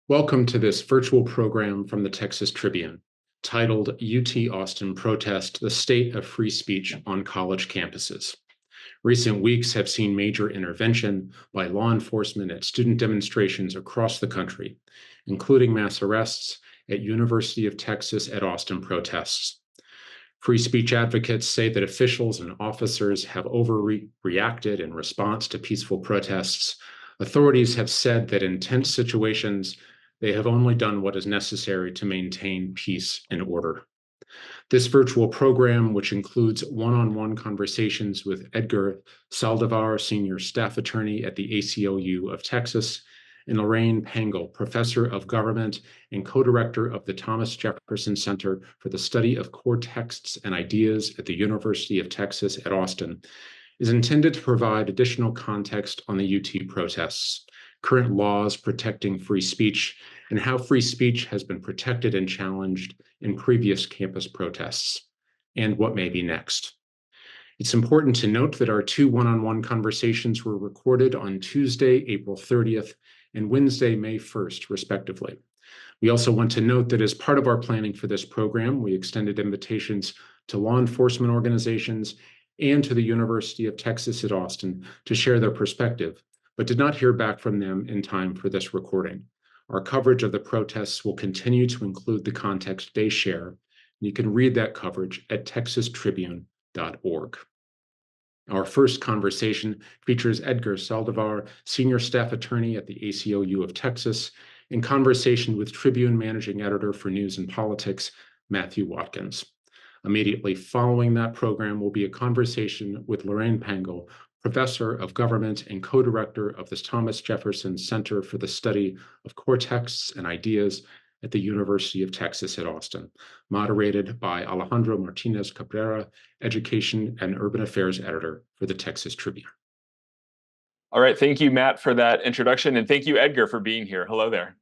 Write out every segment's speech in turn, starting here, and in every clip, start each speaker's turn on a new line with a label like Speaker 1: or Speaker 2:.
Speaker 1: Welcome to this virtual program from the Texas Tribune titled UT Austin Protest: The State of Free Speech on College Campuses. Recent weeks have seen major intervention by law enforcement at student demonstrations across the country, including mass arrests at University of Texas at Austin protests. Free speech advocates say that officials and officers have overreacted in response to peaceful protests. Authorities have said that in tense situations, they have only done what is necessary to maintain peace and order. This virtual program, which includes one-on-one conversations with Edgar Saldivar, Senior Staff Attorney at the ACLU of Texas, and Lorraine Pangle, Professor of Government and Co-Director of the Thomas Jefferson Center for the Study of Core Texts and Ideas at the University of Texas at Austin, is intended to provide additional context on the UT protests, current laws protecting free speech, and how free speech has been protected and challenged in previous campus protests, and what may be next. It's important to note that our two one-on-one conversations were recorded on Tuesday, April 30th, and Wednesday, May 1st, respectively. We also want to note that as part of our planning for this program, we extended invitations to law enforcement organizations and to the University of Texas at Austin to share their perspective, but did not hear back from them in time for this recording. Our coverage of the protests will continue to include the context they share. You can read that coverage at texastribune.org. Our first conversation features Edgar Saldivar, Senior Staff Attorney at the ACLU of Texas, in conversation with Tribune Managing Editor for News and Politics, Matthew Watkins. Immediately following that program will be a conversation with Lorraine Pangle, Professor of Government and Co-Director of the Thomas Jefferson Center for the Study of Core Texts and Ideas at the University of Texas at Austin, moderated by Alejandro Martinez Cabrera, Education and Urban Affairs Editor for the Texas Tribune.
Speaker 2: All right, thank you, Matt, for that introduction, and thank you, Edgar, for being here. Hello there.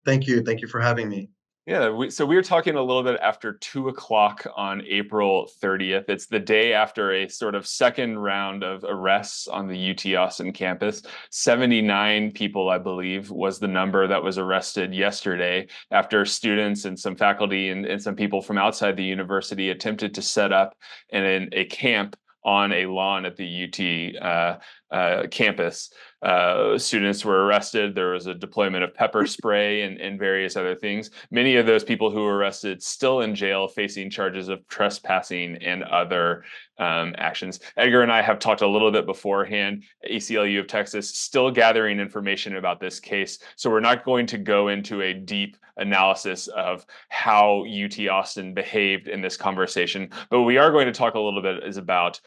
Speaker 3: Thank you. Thank you for having me.
Speaker 2: Yeah, so we were talking a little bit after 2 o'clock on April 30th. It's the day after a sort of second round of arrests on the UT Austin campus. 79 people, I believe, was the number that was arrested yesterday after students and some faculty and some people from outside the university attempted to set up a camp on a lawn at the UT campus. Students were arrested. There was a deployment of pepper spray and various other things. Many of those people who were arrested still in jail, facing charges of trespassing and other actions. Edgar and I have talked a little bit beforehand. ACLU of Texas still gathering information about this case, so we're not going to go into a deep analysis of how UT Austin behaved in this conversation, but we are going to talk a little bit is about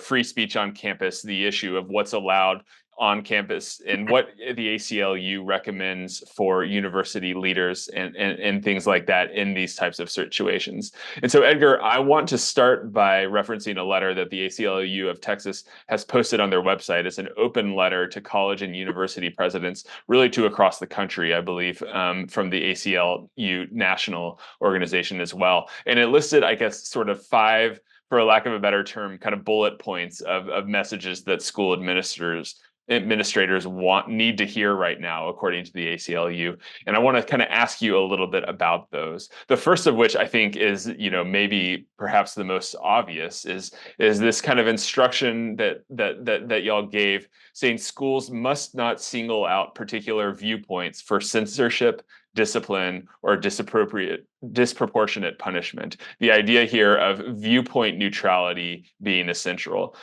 Speaker 2: free speech on campus, the issue of what's allowed on campus and what the ACLU recommends for university leaders and things like that in these types of situations. And so, Edgar, I want to start by referencing a letter that the ACLU of Texas has posted on their website. It's an open letter to college and university presidents, really to across the country, I believe, from the ACLU national organization as well. And it listed, I guess, sort of 5, for a lack of a better term, kind of bullet points of messages that school administrators need to hear right now, according to the ACLU. And I want to kind of ask you a little bit about those. The first of which I think is, maybe perhaps the most obvious is this kind of instruction that y'all gave, saying schools must not single out particular viewpoints for censorship, discipline, or disproportionate punishment. The idea here of viewpoint neutrality being essential.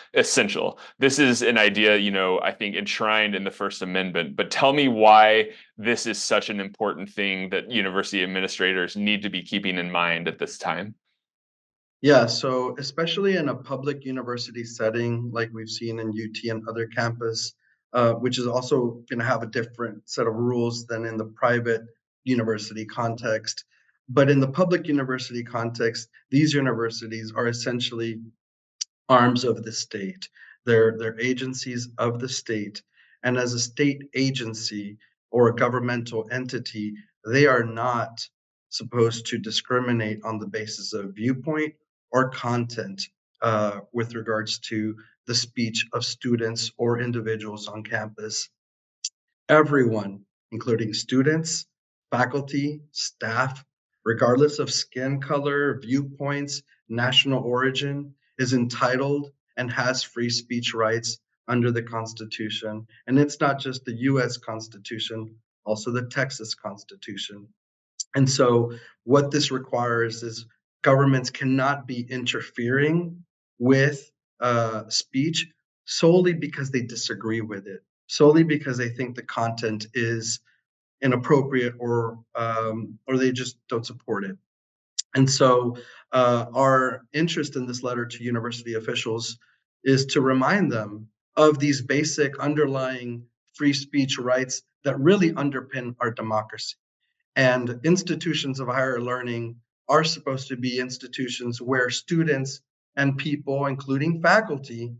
Speaker 2: This is an idea, I think enshrined in the First Amendment, but tell me why this is such an important thing that university administrators need to be keeping in mind at this time.
Speaker 3: Yeah, so especially in a public university setting, like we've seen in UT and other campus, which is also going to have a different set of rules than in the private university context. But in the public university context, these universities are essentially arms of the state. They're agencies of the state. And as a state agency or a governmental entity, they are not supposed to discriminate on the basis of viewpoint or content with regards to the speech of students or individuals on campus. Everyone, including students, faculty, staff, regardless of skin color, viewpoints, national origin, is entitled and has free speech rights under the Constitution. And it's not just the US Constitution, also the Texas Constitution. And so, what this requires is governments cannot be interfering with speech solely because they disagree with it, solely because they think the content is inappropriate or they just don't support it. And so, our interest in this letter to university officials is to remind them of these basic underlying free speech rights that really underpin our democracy. And institutions of higher learning are supposed to be institutions where students and people, including faculty,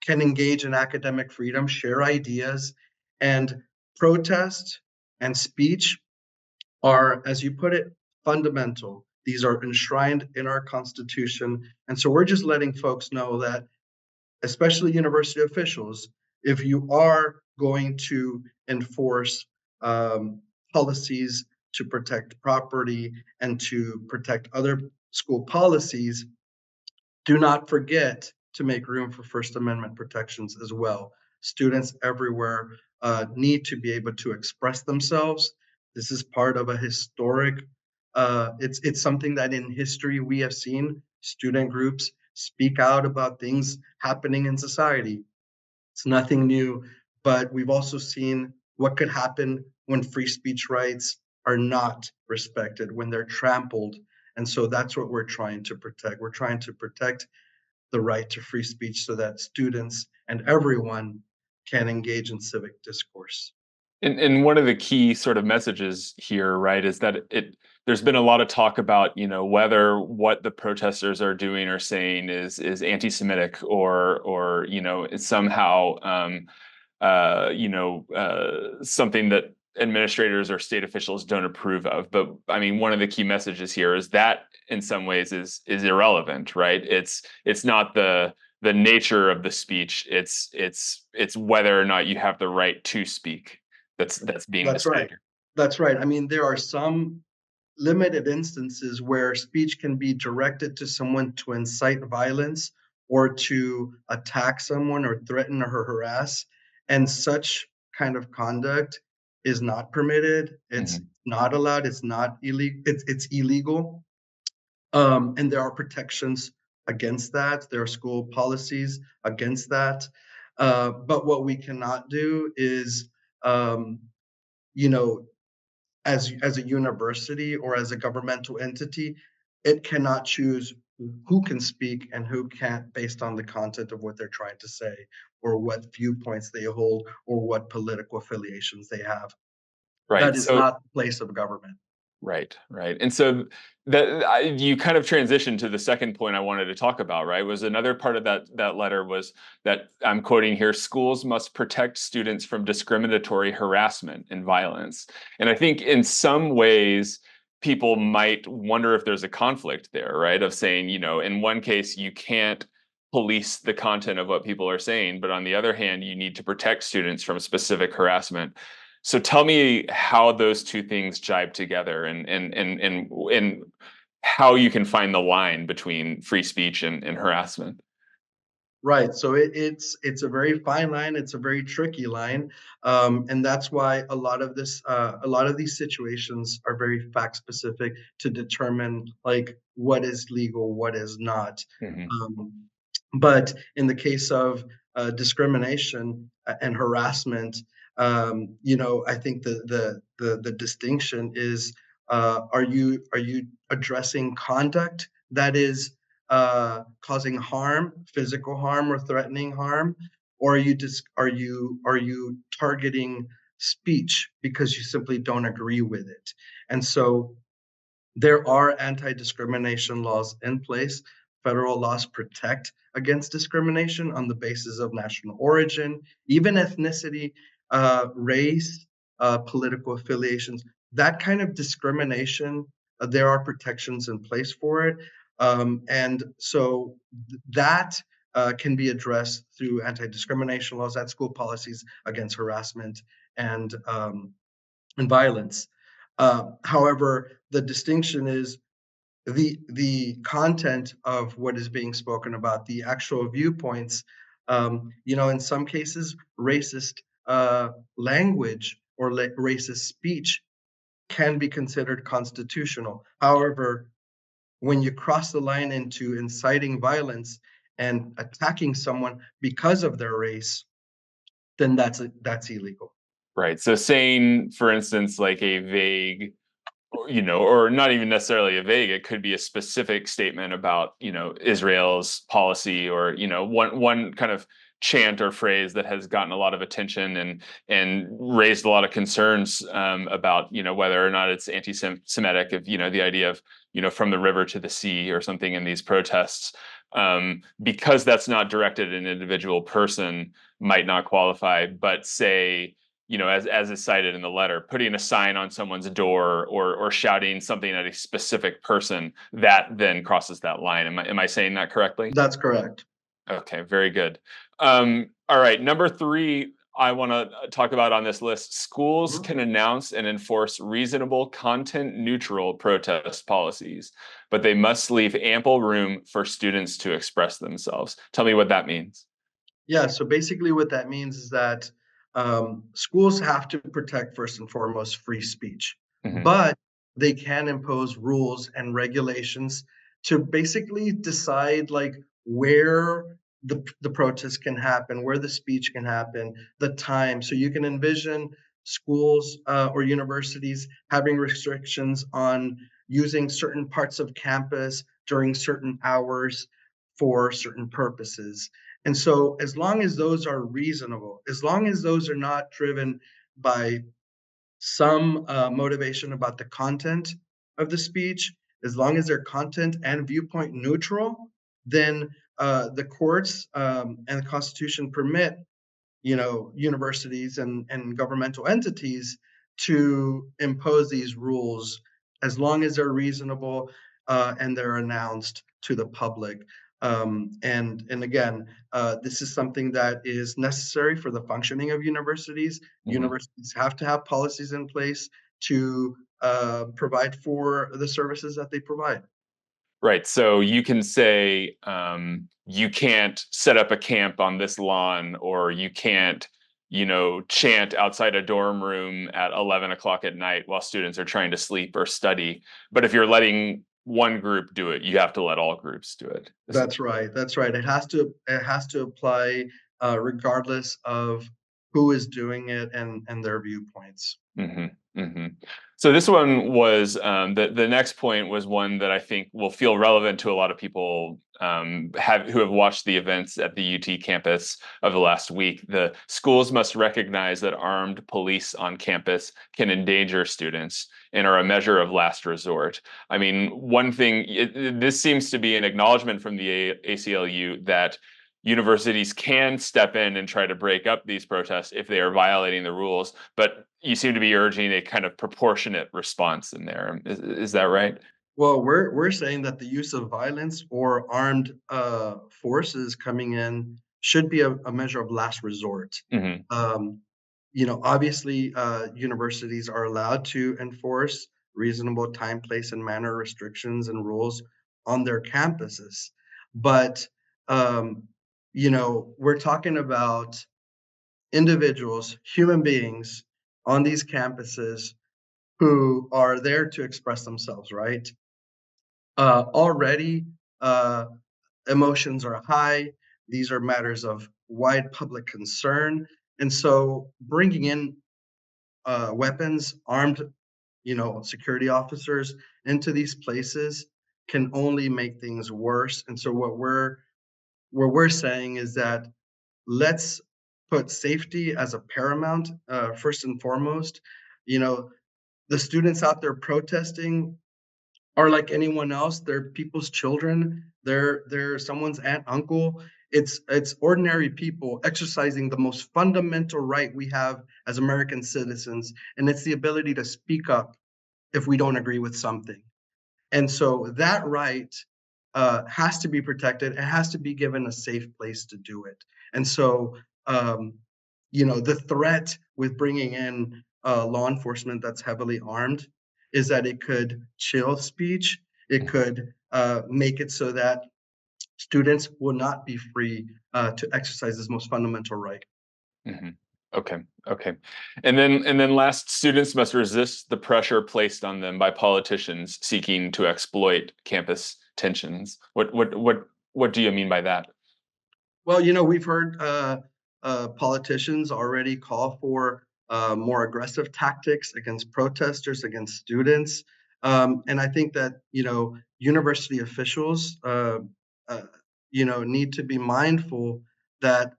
Speaker 3: can engage in academic freedom, share ideas, and protest and speech are, as you put it, fundamental. These are enshrined in our Constitution. And so we're just letting folks know that, especially university officials, if you are going to enforce policies to protect property and to protect other school policies, do not forget to make room for First Amendment protections as well. Students everywhere need to be able to express themselves. This is part of a historic, it's something that in history we have seen student groups speak out about things happening in society. It's nothing new, but we've also seen what could happen when free speech rights are not respected, when they're trampled. And so that's what we're trying to protect. We're trying to protect the right to free speech so that students and everyone can engage in civic discourse.
Speaker 2: And one of the key sort of messages here, right, is that there's been a lot of talk about, whether what the protesters are doing or saying is anti-Semitic or it's somehow something that administrators or state officials don't approve of. But I mean, one of the key messages here is that in some ways is irrelevant, right? It's not the nature of the speech. It's whether or not you have the right to speak that's being
Speaker 3: That's right.
Speaker 2: disputed.
Speaker 3: That's right. I mean, there are some limited instances where speech can be directed to someone to incite violence or to attack someone or threaten or harass. And such kind of conduct is not permitted. It's
Speaker 2: Mhm.
Speaker 3: not allowed. It's not illegal. It's illegal. And there are protections against that. There are school policies against that. But what we cannot do is, um, you know, as a university or as a governmental entity, it cannot choose who can speak and who can't based on the content of what they're trying to say or what viewpoints they hold or what political affiliations they have. That
Speaker 2: Right.
Speaker 3: is not the place of government.
Speaker 2: Right, right. And so you kind of transitioned to the second point I wanted to talk about, right? Was another part of that letter was that I'm quoting here, schools must protect students from discriminatory harassment and violence. And I think in some ways people might wonder if there's a conflict there, right? Of saying, in one case you can't police the content of what people are saying, but on the other hand, you need to protect students from specific harassment. So tell me how those two things jibe together and how you can find the line between free speech and harassment.
Speaker 3: Right. So it's a very fine line. It's a very tricky line, and that's why a lot of these situations are very fact specific to determine like what is legal, what is not.
Speaker 2: Mhm.
Speaker 3: But in the case of discrimination and harassment, I think the distinction is: are you addressing conduct that is causing harm, physical harm or threatening harm, or are you targeting speech because you simply don't agree with it? And so there are anti-discrimination laws in place. Federal laws protect against discrimination on the basis of national origin, even ethnicity, race, political affiliations. That kind of discrimination, there are protections in place for it. And so that can be addressed through anti-discrimination laws at school policies against harassment and violence. However, the distinction is the content of what is being spoken about, the actual viewpoints. In some cases, racist language or racist speech can be considered constitutional. However, when you cross the line into inciting violence and attacking someone because of their race, then that's illegal.
Speaker 2: Right. So saying, for instance, like a vague, or not even necessarily a vague, it could be a specific statement about, Israel's policy, or, one kind of chant or phrase that has gotten a lot of attention and raised a lot of concerns about, whether or not it's anti-Semitic, of, the idea of, from the river to the sea or something in these protests. Because that's not directed at an individual person, might not qualify, but say, as is cited in the letter, putting a sign on someone's door or shouting something at a specific person, that then crosses that line. Am I saying that correctly?
Speaker 3: That's correct.
Speaker 2: Okay, very good. All right, number 3, I want to talk about on this list: schools can announce and enforce reasonable, content-neutral protest policies, but they must leave ample room for students to express themselves. Tell me what that means.
Speaker 3: Yeah, so basically what that means is that schools have to protect first and foremost free speech,
Speaker 2: Mhm.
Speaker 3: but they can impose rules and regulations to basically decide like where the protest can happen, where the speech can happen, the time. So you can envision schools or universities having restrictions on using certain parts of campus during certain hours for certain purposes. And so, as long as those are reasonable, as long as those are not driven by some motivation about the content of the speech, as long as they're content and viewpoint neutral, then the courts and the Constitution permit, universities and governmental entities to impose these rules as long as they're reasonable and they're announced to the public. And again, this is something that is necessary for the functioning of universities.
Speaker 2: Mhm.
Speaker 3: Universities have to have policies in place to provide for the services that they provide.
Speaker 2: Right. So you can say, you can't set up a camp on this lawn, or you can't, chant outside a dorm room at 11 o'clock at night while students are trying to sleep or study. But if you're letting one group do it, you have to let all groups do it.
Speaker 3: That's right. That's right. It has to apply regardless of who is doing it and their viewpoints.
Speaker 2: Hmm. Hmm. So this one was, the next point was one that I think will feel relevant to a lot of people who have watched the events at the UT campus of the last week. The schools must recognize that armed police on campus can endanger students and are a measure of last resort. I mean, one thing, this seems to be an acknowledgement from the ACLU that universities can step in and try to break up these protests if they are violating the rules, but you seem to be urging a kind of proportionate response in there. Is that right?
Speaker 3: Well, we're saying that the use of violence or armed forces coming in should be a measure of last resort.
Speaker 2: Hmm.
Speaker 3: Um, Obviously, universities are allowed to enforce reasonable time, place, and manner restrictions and rules on their campuses, but um, we're talking about individuals, human beings on these campuses who are there to express themselves, right? Already, uh, emotions are high. These are matters of wide public concern. And so bringing in weapons, armed, security officers into these places can only make things worse. And so what we're saying is that let's put safety as a paramount, first and foremost. You know, the students out there protesting are like anyone else. They're people's children. They're someone's aunt, uncle. It's ordinary people exercising the most fundamental right we have as American citizens, and it's the ability to speak up if we don't agree with something. And so that right has to be protected. It has to be given a safe place to do it. And so, the threat with bringing in law enforcement that's heavily armed is that it could chill speech. It could make it so that students will not be free to exercise this most fundamental right.
Speaker 2: Mhm. Okay, okay. And then last, students must resist the pressure placed on them by politicians seeking to exploit campus tensions. What do you mean by that?
Speaker 3: Well, we've heard politicians already call for more aggressive tactics against protesters, against students. And I think that, university officials, need to be mindful that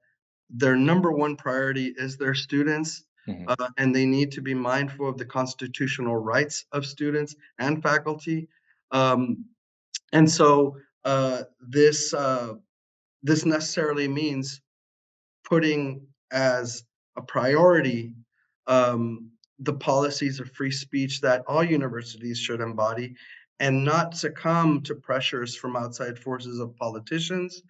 Speaker 3: their number one priority is their students,
Speaker 2: Mhm.
Speaker 3: and they need to be mindful of the constitutional rights of students and faculty. Um, and so this necessarily means putting as a priority the policies of free speech that all universities should embody and not succumb to pressures from outside forces of politicians,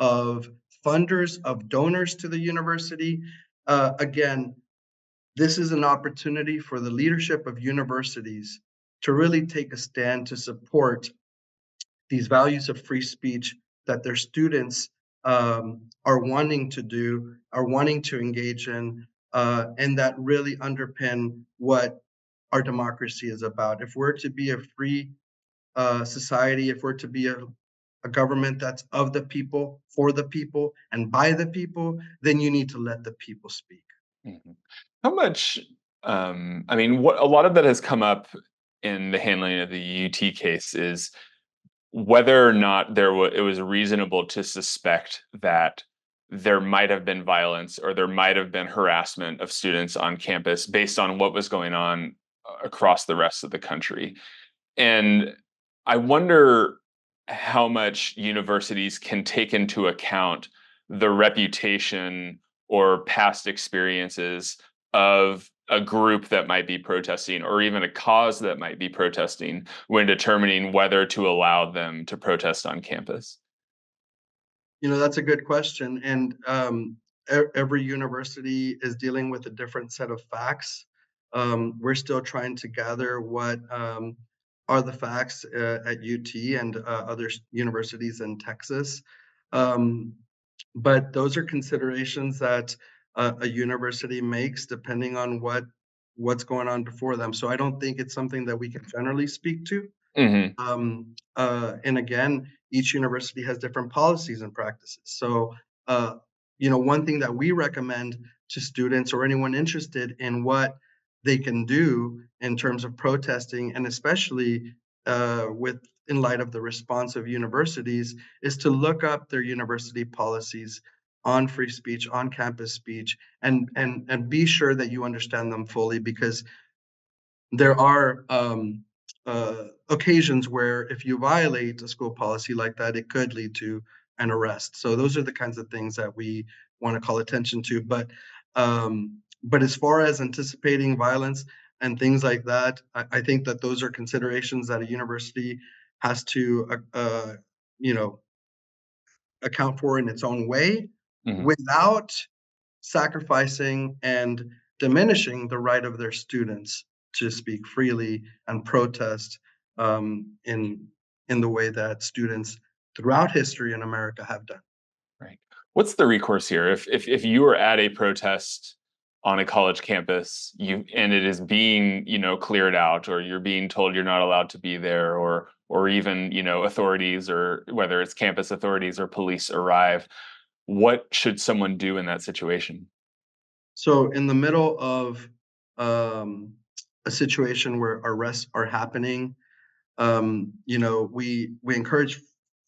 Speaker 3: of funders, of donors to the university. Again, this is an opportunity for the leadership of universities to really take a stand to support these values of free speech that their students are wanting to do, are wanting to engage in, and that really underpin what our democracy is about. If we're to be a free society, if we're to be a government that's of the people, for the people, and by the people, then you need to let the people speak.
Speaker 2: Mhm. How much, I mean, what a lot of that has come up in the handling of the UT case is whether or not it was reasonable to suspect that there might have been violence or there might have been harassment of students on campus based on what was going on across the rest of the country. And I wonder how much universities can take into account the reputation or past experiences of a group that might be protesting or even a cause that might be protesting when determining whether to allow them to protest on campus.
Speaker 3: That's a good question. And every university is dealing with a different set of facts. We're still trying to gather what are the facts at UT and other universities in Texas. Um, but those are considerations that a university makes depending on what's going on before them. So I don't think it's something that we can generally speak to.
Speaker 2: Hmm.
Speaker 3: And again, each university has different policies and practices. So, one thing that we recommend to students or anyone interested in what they can do in terms of protesting, and especially with in light of the response of universities, is to look up their university policies on free speech, on campus speech, and be sure that you understand them fully, because there are occasions where if you violate a school policy like that, it could lead to an arrest. So those are the kinds of things that we want to call attention to. But as far as anticipating violence and things like that, I think that those are considerations that a university has to, you know, account for in its own way,
Speaker 2: Hmm.
Speaker 3: without sacrificing and diminishing the right of their students to speak freely and protest in the way that students throughout history in America have done.
Speaker 2: Right. What's the recourse here? If you are at a protest on a college campus, and it is being, cleared out, or you're being told you're not allowed to be there, or even, authorities, or whether it's campus authorities or police arrive, what should someone do in that situation?
Speaker 3: So in the middle of um, a situation where arrests are happening, we encourage,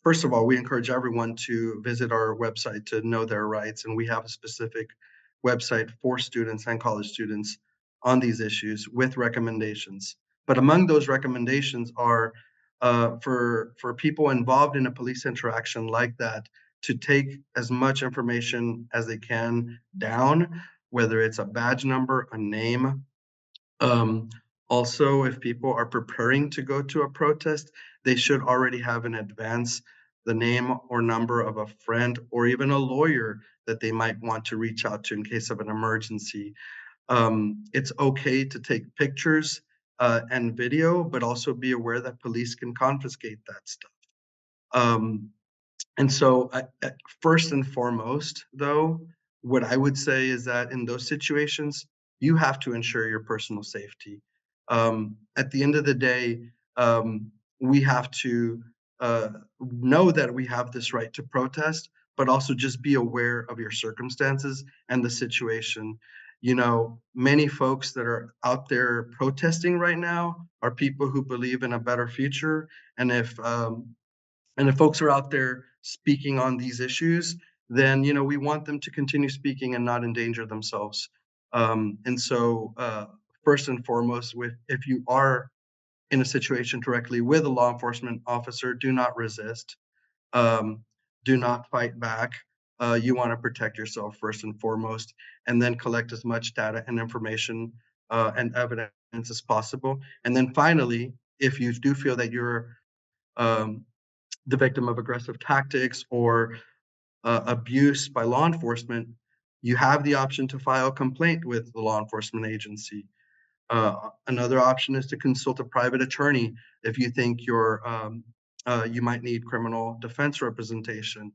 Speaker 3: first of all, we encourage everyone to visit our website to know their rights, and we have a specific website for students and college students on these issues with recommendations. But among those recommendations are for people involved in a police interaction like that to take as much information as they can down, whether it's a badge number, a name, um, also, if people are preparing to go to a protest, they should already have in advance the name or number of a friend or even a lawyer that they might want to reach out to in case of an emergency. It's okay to take pictures and video, but also be aware that police can confiscate that stuff. And so, first and foremost, though, what I would say is that in those situations, you have to ensure your personal safety. At the end of the day, we have to know that we have this right to protest, but also just be aware of your circumstances and the situation. You know, many folks that are out there protesting right now are people who believe in a better future. And if folks are out there speaking on these issues, then we want them to continue speaking and not endanger themselves. And so, first and foremost, if you are in a situation directly with a law enforcement officer, do not resist. Um, do not fight back. You want to protect yourself first and foremost, and then collect as much data and information and evidence as possible. And then finally, if you do feel that you're um, the victim of aggressive tactics or abuse by law enforcement, you have the option to file a complaint with the law enforcement agency. Another option is to consult a private attorney if you think you might need criminal defense representation.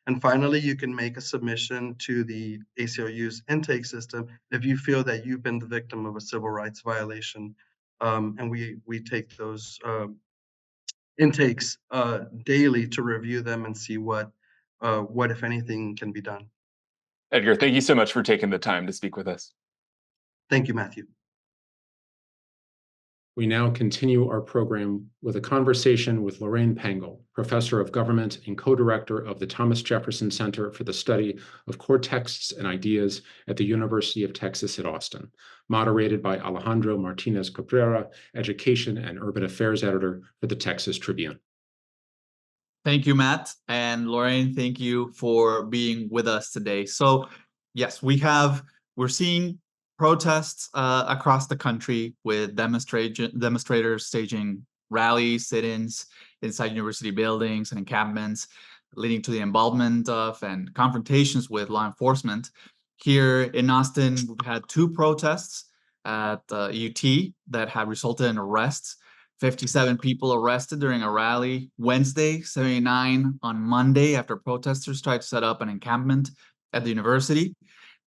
Speaker 3: And finally, you can make a submission to the ACLU's intake system if you feel that you've been the victim of a civil rights violation. And we take those intakes daily to review them and see what if anything can be done.
Speaker 2: Edgar, thank you so much for taking the time to speak with us.
Speaker 3: Thank you, Matthew.
Speaker 1: We now continue our program with a conversation with Lorraine Pangl, Professor of Government and co-director of the Thomas Jefferson Center for the Study of Core Texts and Ideas at the University of Texas at Austin, moderated by Alejandro Martinez Cabrera, Education and Urban Affairs Editor for the Texas Tribune.
Speaker 4: Thank you, Matt. And Lorraine, thank you for being with us today. So yes, we're seeing protests across the country with demonstrators staging rallies, sit-ins inside university buildings and encampments, leading to the involvement of and confrontations with law enforcement. Here in Austin, we've had 2 protests at UT that have resulted in arrests. 57 people arrested during a rally Wednesday, 79 on Monday after protesters tried to set up an encampment at the university.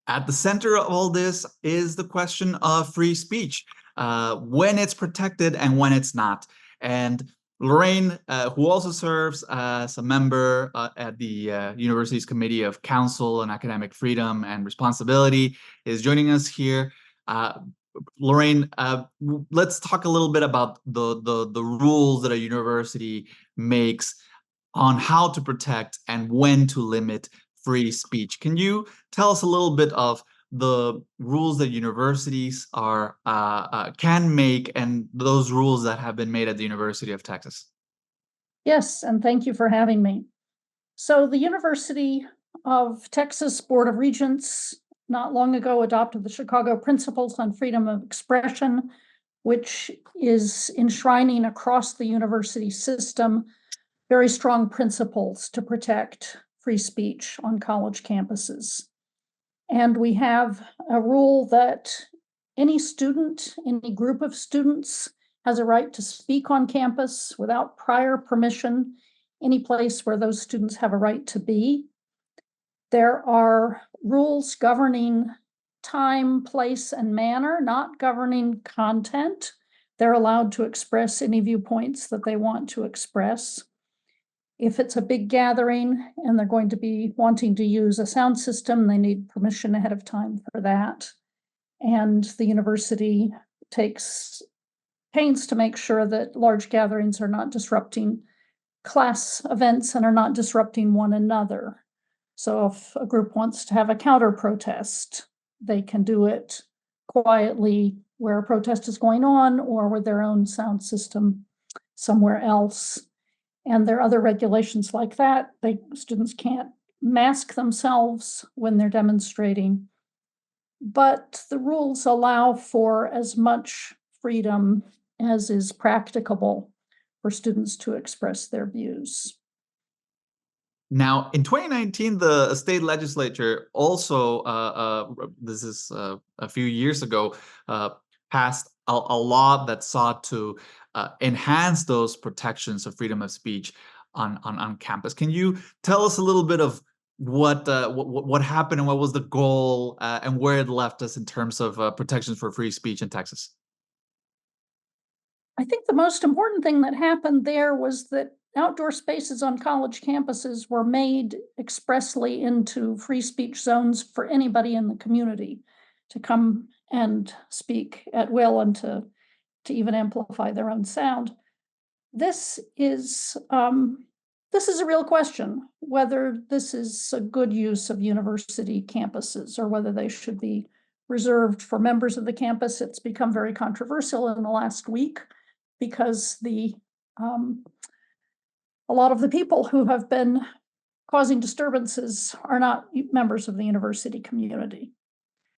Speaker 4: At the center of all this is the question of free speech, when it's protected and when it's not. And Lorraine, who also serves as a member at the university's Committee of Council on Academic Freedom and Responsibility, is joining us here. Lorraine, let's talk a little bit about the rules that a university makes on how to protect and when to limit free speech. Can you tell us a little bit of the rules that universities can make and those rules that have been made at the University of Texas?
Speaker 5: Yes, and thank you for having me. So the University of Texas Board of Regents not long ago adopted the Chicago Principles on Freedom of Expression, which is enshrining across the university system very strong principles to protect free speech on college campuses. And we have a rule that any student, any group of students has a right to speak on campus without prior permission, any place where those students have a right to be. There are rules governing time, place, and manner, not governing content. They're allowed to express any viewpoints that they want to express. If it's a big gathering and they're going to be wanting to use a sound system, they need permission ahead of time for that. And the university takes pains to make sure that large gatherings are not disrupting class events and are not disrupting one another. So if a group wants to have a counter protest, they can do it quietly where a protest is going on or with their own sound system somewhere else. And there are other regulations like that. Students can't mask themselves when they're demonstrating. But the rules allow for as much freedom as is practicable for students to express their views.
Speaker 4: Now, in 2019, the state legislature also, this is a few years ago, passed a law that sought to enhance those protections of freedom of speech on campus. Can you tell us a little bit of what happened and what was the goal and where it left us in terms of protections for free speech in Texas?
Speaker 5: I think the most important thing that happened there was that outdoor spaces on college campuses were made expressly into free speech zones for anybody in the community to come and speak at will and to even amplify their own sound. This is a real question, whether this is a good use of university campuses or whether they should be reserved for members of the campus. It's become very controversial in the last week because a lot of the people who have been causing disturbances are not members of the university community.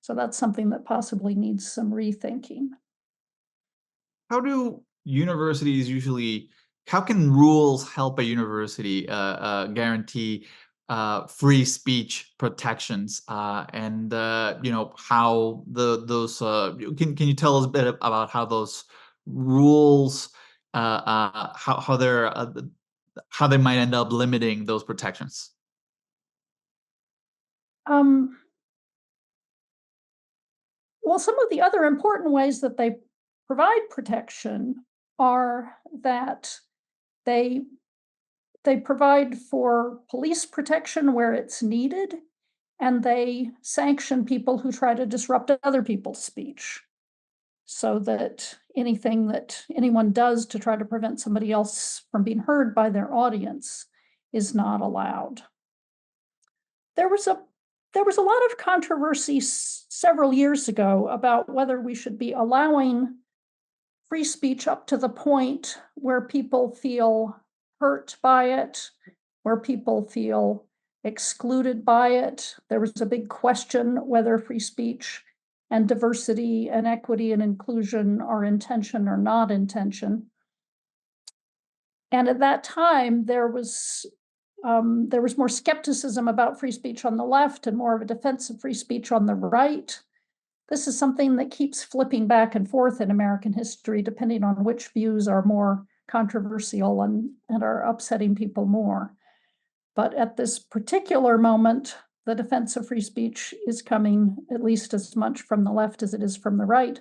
Speaker 5: So that's something that possibly needs some rethinking.
Speaker 4: How do universities usually, how can rules help a university guarantee free speech protections and how those can you tell us a bit about how those rules how they're how they might end up limiting those protections?
Speaker 5: Well, some of the other important ways that they provide protection are that they provide for police protection where it's needed, and they sanction people who try to disrupt other people's speech, so that anything that anyone does to try to prevent somebody else from being heard by their audience is not allowed. There was a lot of controversy several years ago about whether we should be allowing free speech up to the point where people feel hurt by it, where people feel excluded by it. There was a big question whether free speech and diversity and equity and inclusion are intention or not intention. And at that time, there was more skepticism about free speech on the left and more of a defense of free speech on the right. This is something that keeps flipping back and forth in American history, depending on which views are more controversial and are upsetting people more. But at this particular moment, the defense of free speech is coming at least as much from the left as it is from the right.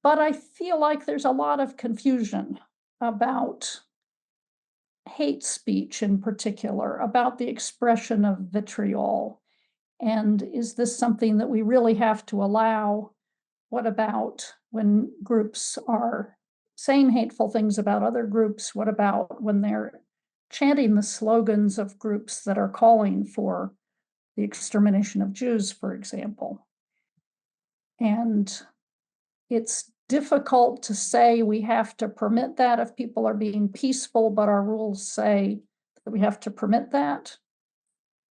Speaker 5: But I feel like there's a lot of confusion about hate speech in particular, about the expression of vitriol. And is this something that we really have to allow? What about when groups are saying hateful things about other groups? What about when they're chanting the slogans of groups that are calling for the extermination of Jews, for example? And it's difficult to say we have to permit that if people are being peaceful, but our rules say that we have to permit that.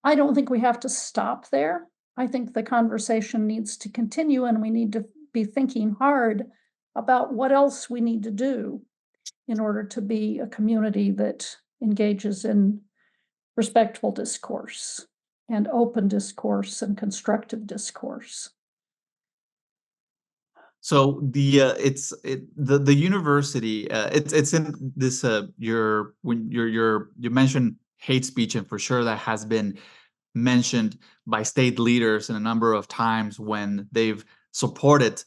Speaker 5: I don't think we have to stop there. I think the conversation needs to continue, and we need to be thinking hard about what else we need to do in order to be a community that engages in respectful discourse and open discourse and constructive discourse.
Speaker 4: So the university it's in this you mentioned hate speech, and for sure that has been mentioned by state leaders in a number of times when they've supported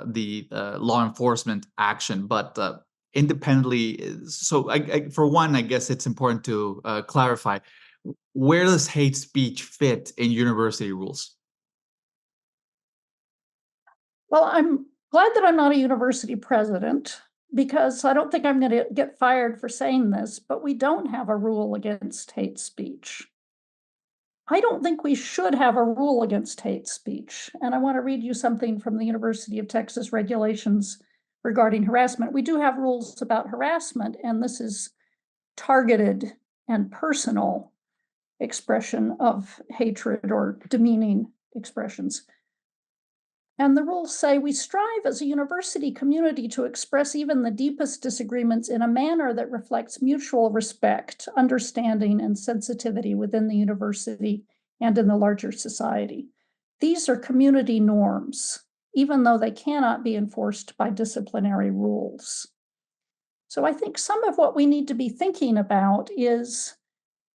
Speaker 4: the law enforcement action, but independently. So for one, I guess it's important to clarify, where does hate speech fit in university rules?
Speaker 5: Well, I'm glad that I'm not a university president, because I don't think I'm going to get fired for saying this, but we don't have a rule against hate speech. I don't think we should have a rule against hate speech. And I want to read you something from the University of Texas regulations regarding harassment. We do have rules about harassment, and this is targeted and personal expression of hatred or demeaning expressions. And the rules say, we strive as a university community to express even the deepest disagreements in a manner that reflects mutual respect, understanding, and sensitivity within the university and in the larger society. These are community norms. even though they cannot be enforced by disciplinary rules. So I think some of what we need to be thinking about is,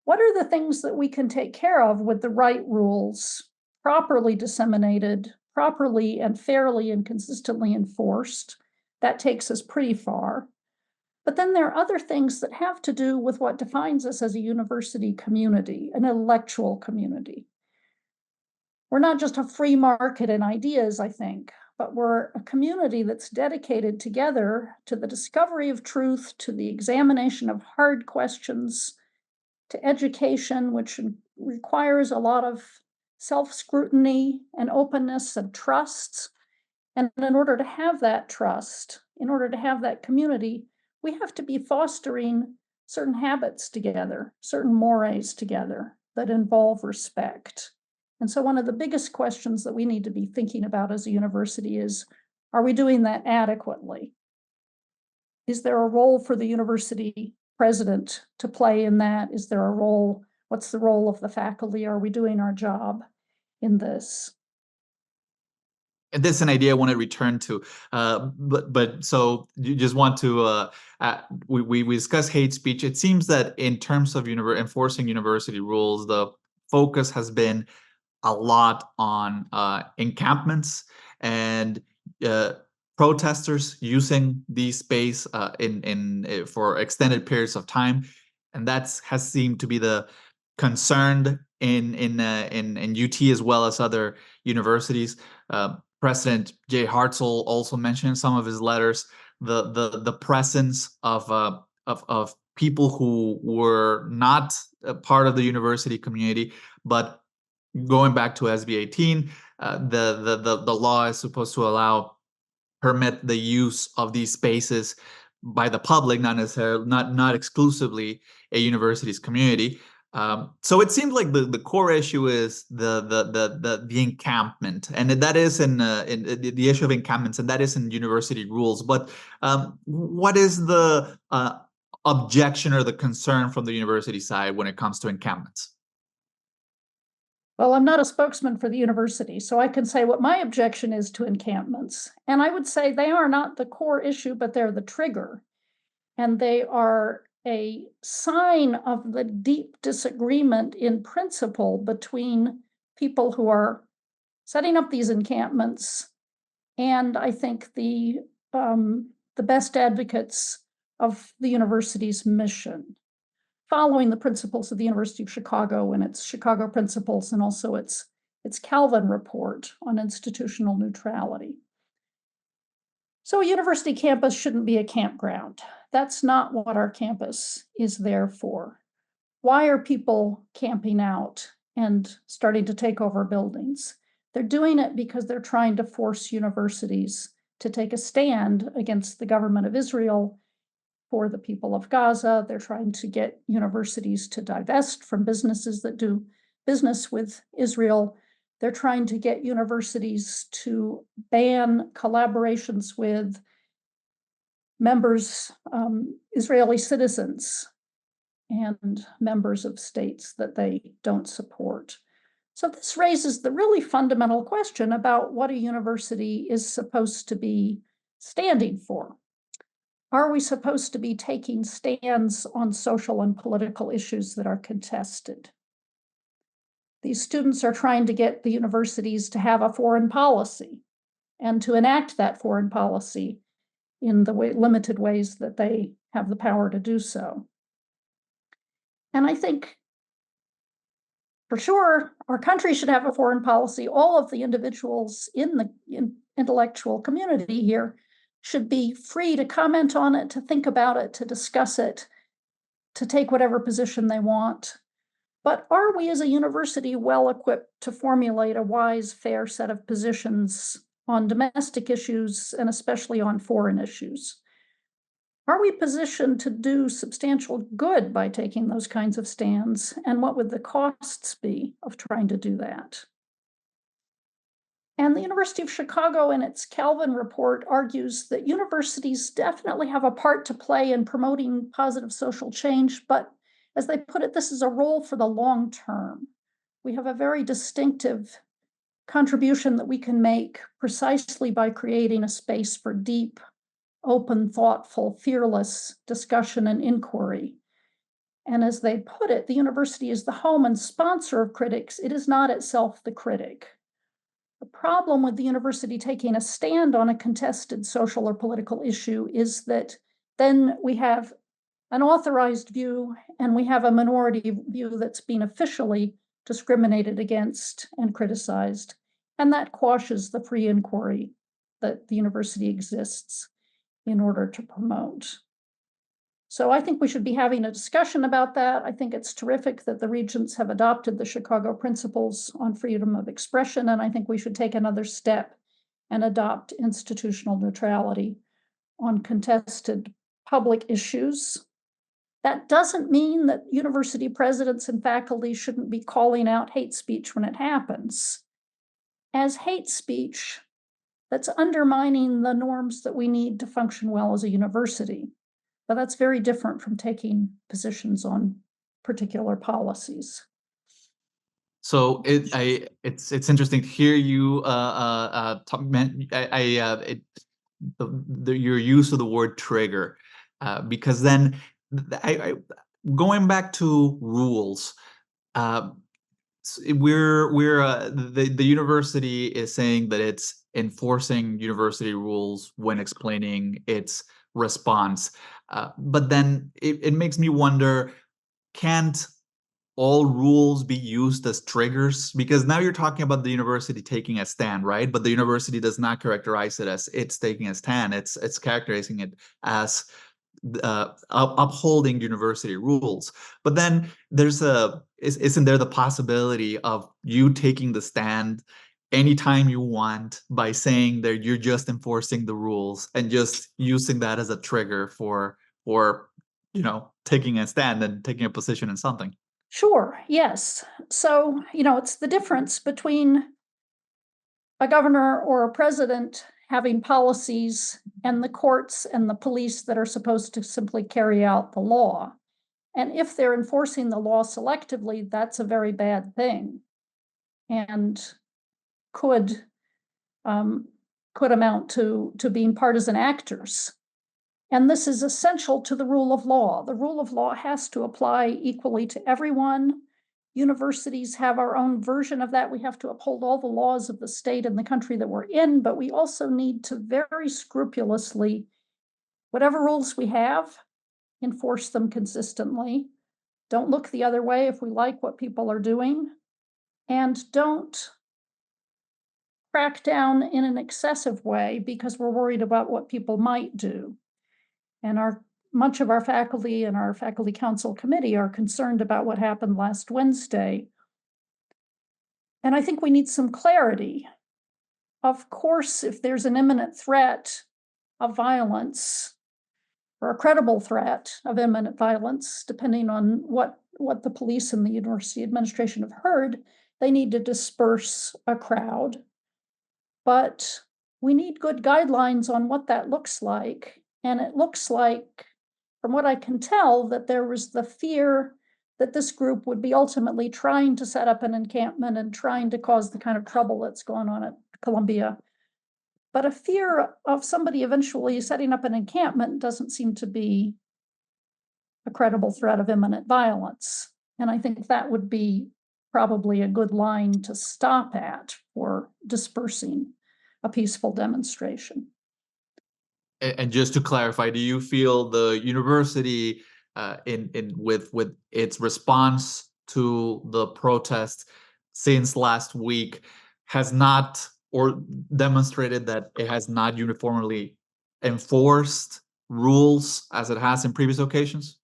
Speaker 5: what are the things that we can take care of with the right rules, properly disseminated, properly and fairly and consistently enforced? That takes us pretty far. But then there are other things that have to do with what defines us as a university community, an intellectual community. We're not just a free market in ideas, I think, but we're a community that's dedicated together to the discovery of truth, to the examination of hard questions, to education, which requires a lot of self-scrutiny and openness and trust. And in order to have that trust, in order to have that community, we have to be fostering certain habits together, certain mores together that involve respect. And so one of the biggest questions that we need to be thinking about as a university is, are we doing that adequately? Is there a role for the university president to play in that? Is there a role? What's the role of the faculty? Are we doing our job in this?
Speaker 4: And this is an idea I want to return to, but so you just want to we discuss hate speech. It seems that in terms of enforcing university rules, the focus has been a lot on encampments and protesters using the space for extended periods of time, and that has seemed to be the concern in UT as well as other universities. President Jay Hartzell also mentioned in some of his letters the presence of people who were not a part of the university community, but going back to SB 18, the law is supposed to permit the use of these spaces by the public, not necessarily, not exclusively a university's community. So it seems like the core issue is the encampment, and that is in the issue of encampments, and that is in university rules. But what is the objection or the concern from the university side when it comes to encampments?
Speaker 5: Well, I'm not a spokesman for the university, so I can say what my objection is to encampments. And I would say they are not the core issue, but they're the trigger. And they are a sign of the deep disagreement in principle between people who are setting up these encampments and, I think, the best advocates of the university's mission, following the principles of the University of Chicago and its Chicago Principles, and also its Calvin report on institutional neutrality. So a university campus shouldn't be a campground. That's not what our campus is there for. Why are people camping out and starting to take over buildings? They're doing it because they're trying to force universities to take a stand against the government of Israel for the people of Gaza. They're trying to get universities to divest from businesses that do business with Israel. They're trying to get universities to ban collaborations with members, Israeli citizens, and members of states that they don't support. So this raises the really fundamental question about what a university is supposed to be standing for. Are we supposed to be taking stands on social and political issues that are contested? These students are trying to get the universities to have a foreign policy and to enact that foreign policy in the limited ways that they have the power to do so. And I think, for sure, our country should have a foreign policy. All of the individuals in the intellectual community here should be free to comment on it, to think about it, to discuss it, to take whatever position they want. But are we as a university well equipped to formulate a wise, fair set of positions on domestic issues and especially on foreign issues? Are we positioned to do substantial good by taking those kinds of stands? And what would the costs be of trying to do that? And the University of Chicago, in its Calvin report, argues that universities definitely have a part to play in promoting positive social change, but as they put it, this is a role for the long term. We have a very distinctive contribution that we can make precisely by creating a space for deep, open, thoughtful, fearless discussion and inquiry. And as they put it, the university is the home and sponsor of critics. It is not itself the critic. The problem with the university taking a stand on a contested social or political issue is that then we have an authorized view and we have a minority view that's been officially discriminated against and criticized. And that quashes the free inquiry that the university exists in order to promote. So I think we should be having a discussion about that. I think it's terrific that the regents have adopted the Chicago Principles on Freedom of Expression, and I think we should take another step and adopt institutional neutrality on contested public issues. That doesn't mean that university presidents and faculty shouldn't be calling out hate speech when it happens as hate speech that's undermining the norms that we need to function well as a university. But that's very different from taking positions on particular policies.
Speaker 4: So it's interesting to hear you your use of the word trigger, because then going back to rules, the university is saying that it's enforcing university rules when explaining its response, but then it makes me wonder, can't all rules be used as triggers? Because now you're talking about the university taking a stand, right? But the university does not characterize it as it's taking a stand. It's characterizing it as upholding university rules. But then isn't there the possibility of you taking the stand anytime you want by saying that you're just enforcing the rules and just using that as a trigger for taking a stand and taking a position in something?
Speaker 5: Sure, yes. So, it's the difference between a governor or a president having policies and the courts and the police that are supposed to simply carry out the law. And if they're enforcing the law selectively, that's a very bad thing and could amount to being partisan actors. And this is essential to the rule of law. The rule of law has to apply equally to everyone. Universities have our own version of that. We have to uphold all the laws of the state and the country that we're in, but we also need to very scrupulously, whatever rules we have, enforce them consistently. Don't look the other way if we like what people are doing, and don't crack down in an excessive way because we're worried about what people might do. And much of our faculty and our faculty council committee are concerned about what happened last Wednesday. And I think we need some clarity. Of course, if there's an imminent threat of violence or a credible threat of imminent violence, depending on what the police and the university administration have heard, they need to disperse a crowd. But we need good guidelines on what that looks like. And it looks like, from what I can tell, that there was the fear that this group would be ultimately trying to set up an encampment and trying to cause the kind of trouble that's going on at Columbia. But a fear of somebody eventually setting up an encampment doesn't seem to be a credible threat of imminent violence. And I think that would be probably a good line to stop at for dispersing a peaceful demonstration.
Speaker 4: And just to clarify, do you feel the university, with its response to the protest since last week, has not or demonstrated that it has not uniformly enforced rules as it has in previous occasions?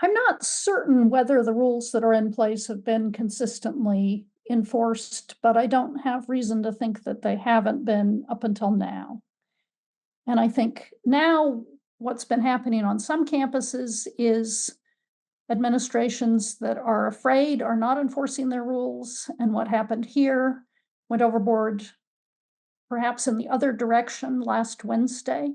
Speaker 5: I'm not certain whether the rules that are in place have been consistently enforced, but I don't have reason to think that they haven't been up until now. And I think now what's been happening on some campuses is administrations that are afraid are not enforcing their rules. And what happened here went overboard, perhaps in the other direction last Wednesday,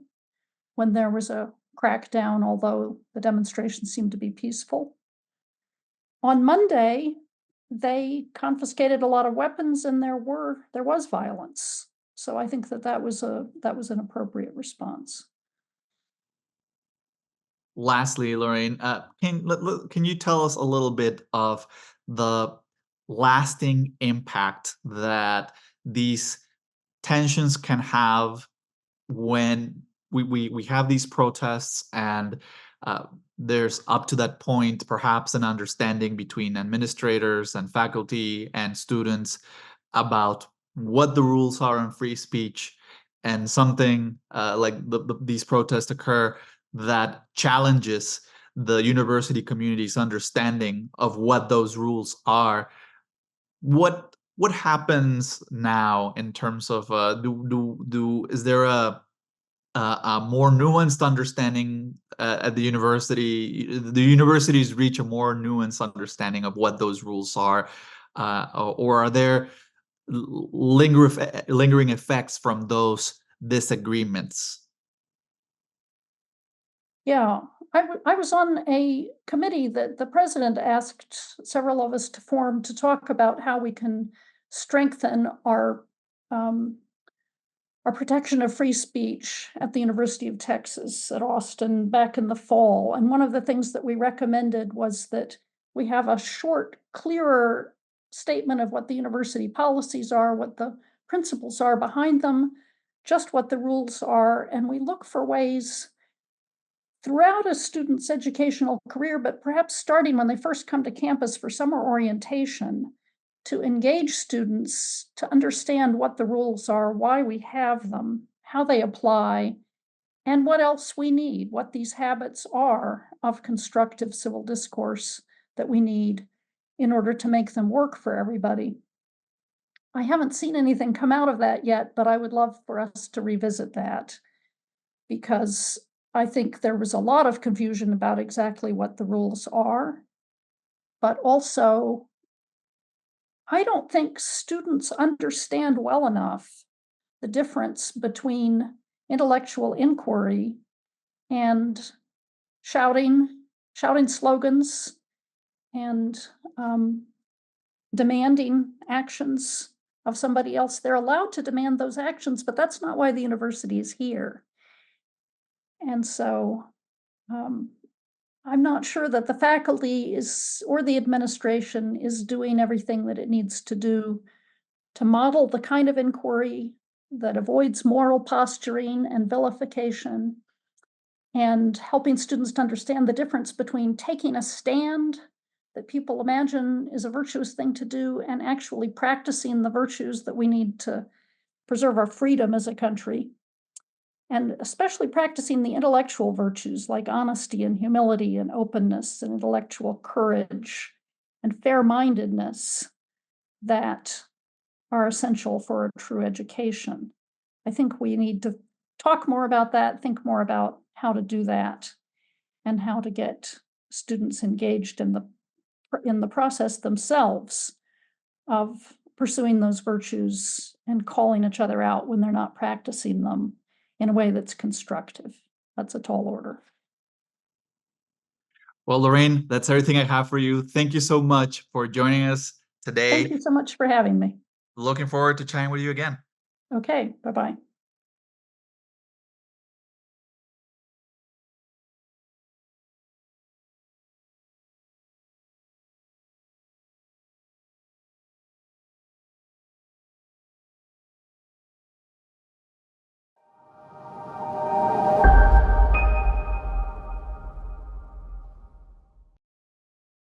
Speaker 5: when there was a crackdown, although the demonstration seemed to be peaceful. On Monday, they confiscated a lot of weapons and there was violence. So I think that was an appropriate response.
Speaker 4: Lastly, Lorraine, can you tell us a little bit of the lasting impact that these tensions can have when we have these protests and there's up to that point perhaps an understanding between administrators and faculty and students about what the rules are on free speech, and something like these protests occur that challenges the university community's understanding of what those rules are. What happens now in terms of is there a more nuanced understanding at the university? The universities reach a more nuanced understanding of what those rules are, or are there lingering effects from those disagreements?
Speaker 5: Yeah, I was on a committee that the president asked several of us to form to talk about how we can strengthen our protection of free speech at the University of Texas at Austin back in the fall. And one of the things that we recommended was that we have a short, clearer statement of what the university policies are, what the principles are behind them, just what the rules are, and we look for ways throughout a student's educational career, but perhaps starting when they first come to campus for summer orientation, to engage students to understand what the rules are, why we have them, how they apply, and what else we need, what these habits are of constructive civil discourse that we need in order to make them work for everybody. I haven't seen anything come out of that yet, but I would love for us to revisit that, because I think there was a lot of confusion about exactly what the rules are, but also I don't think students understand well enough the difference between intellectual inquiry and shouting slogans and demanding actions of somebody else. They're allowed to demand those actions, but that's not why the university is here. And so I'm not sure that the faculty or the administration is doing everything that it needs to do to model the kind of inquiry that avoids moral posturing and vilification, and helping students to understand the difference between taking a stand that people imagine is a virtuous thing to do and actually practicing the virtues that we need to preserve our freedom as a country. And especially practicing the intellectual virtues like honesty and humility and openness and intellectual courage and fair-mindedness that are essential for a true education. I think we need to talk more about that, think more about how to do that, and how to get students engaged in the process themselves of pursuing those virtues and calling each other out when they're not practicing them in a way that's constructive. That's a tall order.
Speaker 4: Well, Lorraine, that's everything I have for you. Thank you so much for joining us today.
Speaker 5: Thank you so much for having me.
Speaker 4: Looking forward to chatting with you again.
Speaker 5: Okay, bye-bye.